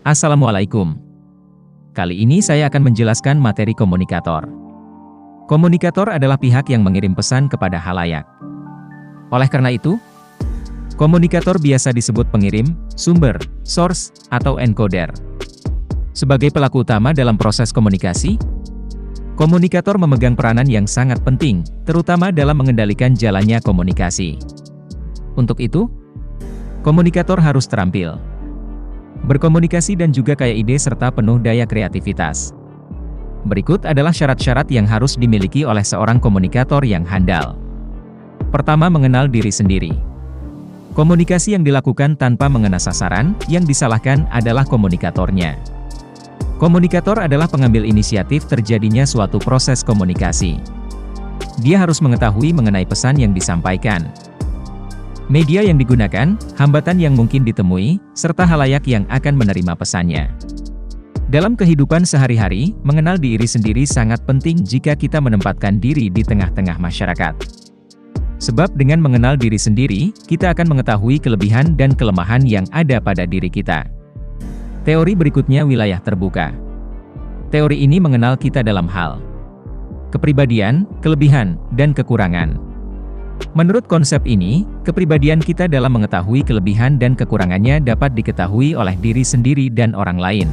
Assalamualaikum. Kali ini saya akan menjelaskan materi komunikator. Komunikator adalah pihak yang mengirim pesan kepada halayak. Oleh karena itu, komunikator biasa disebut pengirim, sumber, source, atau encoder. Sebagai pelaku utama dalam proses komunikasi, komunikator memegang peranan yang sangat penting, terutama dalam mengendalikan jalannya komunikasi. Untuk itu, komunikator harus terampil berkomunikasi dan juga kaya ide serta penuh daya kreativitas. Berikut adalah syarat-syarat yang harus dimiliki oleh seorang komunikator yang handal. Pertama, mengenal diri sendiri. Komunikasi yang dilakukan tanpa mengenal sasaran, yang disalahkan adalah komunikatornya. Komunikator adalah pengambil inisiatif terjadinya suatu proses komunikasi. Dia harus mengetahui mengenai pesan yang disampaikan, media yang digunakan, hambatan yang mungkin ditemui, serta halayak yang akan menerima pesannya. Dalam kehidupan sehari-hari, mengenal diri sendiri sangat penting jika kita menempatkan diri di tengah-tengah masyarakat. Sebab dengan mengenal diri sendiri, kita akan mengetahui kelebihan dan kelemahan yang ada pada diri kita. Teori berikutnya, wilayah terbuka. Teori ini mengenal kita dalam hal kepribadian, kelebihan, dan kekurangan. Menurut konsep ini, kepribadian kita dalam mengetahui kelebihan dan kekurangannya dapat diketahui oleh diri sendiri dan orang lain.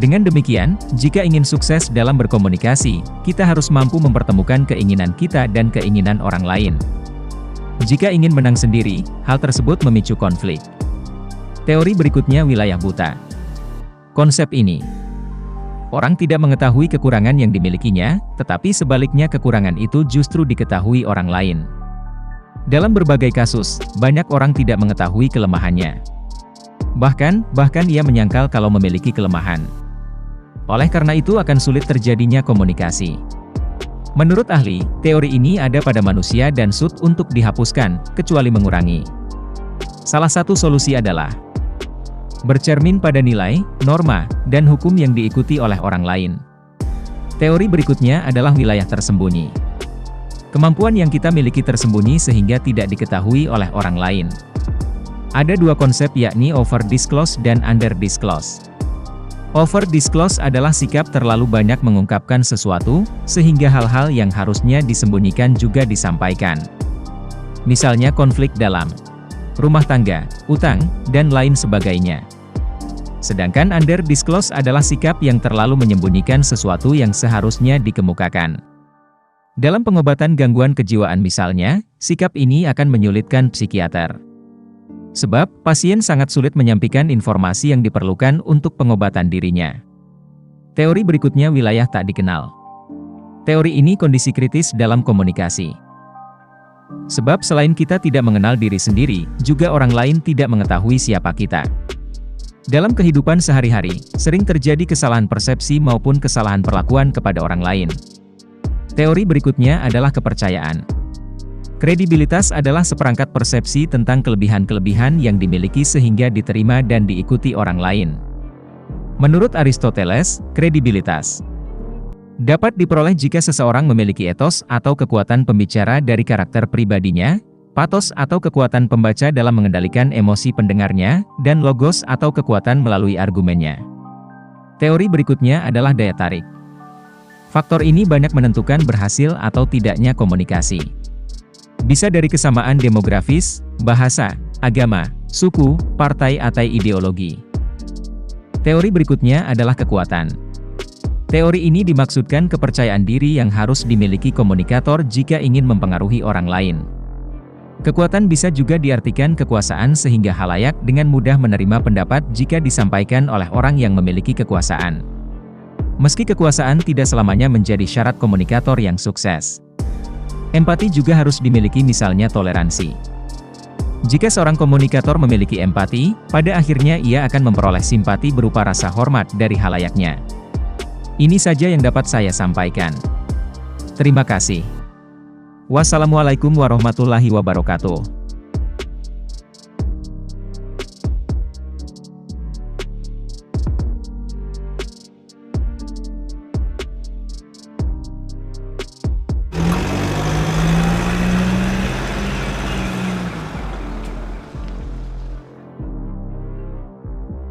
Dengan demikian, jika ingin sukses dalam berkomunikasi, kita harus mampu mempertemukan keinginan kita dan keinginan orang lain. Jika ingin menang sendiri, hal tersebut memicu konflik. Teori berikutnya, wilayah buta. Konsep ini, orang tidak mengetahui kekurangan yang dimilikinya, tetapi sebaliknya kekurangan itu justru diketahui orang lain. Dalam berbagai kasus, banyak orang tidak mengetahui kelemahannya. Bahkan ia menyangkal kalau memiliki kelemahan. Oleh karena itu akan sulit terjadinya komunikasi. Menurut ahli, teori ini ada pada manusia dan sulit untuk dihapuskan, kecuali mengurangi. Salah satu solusi adalah bercermin pada nilai, norma, dan hukum yang diikuti oleh orang lain. Teori berikutnya adalah wilayah tersembunyi. Kemampuan yang kita miliki tersembunyi sehingga tidak diketahui oleh orang lain. Ada dua konsep, yakni over-disclose dan under-disclose. Over-disclose adalah sikap terlalu banyak mengungkapkan sesuatu, sehingga hal-hal yang harusnya disembunyikan juga disampaikan. Misalnya konflik dalam rumah tangga, utang, dan lain sebagainya. Sedangkan under-disclose adalah sikap yang terlalu menyembunyikan sesuatu yang seharusnya dikemukakan. Dalam pengobatan gangguan kejiwaan misalnya, sikap ini akan menyulitkan psikiater. Sebab, pasien sangat sulit menyampaikan informasi yang diperlukan untuk pengobatan dirinya. Teori berikutnya, wilayah tak dikenal. Teori ini kondisi kritis dalam komunikasi. Sebab selain kita tidak mengenal diri sendiri, juga orang lain tidak mengetahui siapa kita. Dalam kehidupan sehari-hari, sering terjadi kesalahan persepsi maupun kesalahan perlakuan kepada orang lain. Teori berikutnya adalah kepercayaan. Kredibilitas adalah seperangkat persepsi tentang kelebihan-kelebihan yang dimiliki sehingga diterima dan diikuti orang lain. Menurut Aristoteles, kredibilitas dapat diperoleh jika seseorang memiliki etos atau kekuatan pembicara dari karakter pribadinya, patos atau kekuatan pembaca dalam mengendalikan emosi pendengarnya, dan logos atau kekuatan melalui argumennya. Teori berikutnya adalah daya tarik. Faktor ini banyak menentukan berhasil atau tidaknya komunikasi. Bisa dari kesamaan demografis, bahasa, agama, suku, partai atau ideologi. Teori berikutnya adalah kekuatan. Teori ini dimaksudkan kepercayaan diri yang harus dimiliki komunikator jika ingin mempengaruhi orang lain. Kekuatan bisa juga diartikan kekuasaan sehingga halayak dengan mudah menerima pendapat jika disampaikan oleh orang yang memiliki kekuasaan. Meski kekuasaan tidak selamanya menjadi syarat komunikator yang sukses. Empati juga harus dimiliki, misalnya toleransi. Jika seorang komunikator memiliki empati, pada akhirnya ia akan memperoleh simpati berupa rasa hormat dari halayaknya. Ini saja yang dapat saya sampaikan. Terima kasih. Wassalamualaikum warahmatullahi wabarakatuh.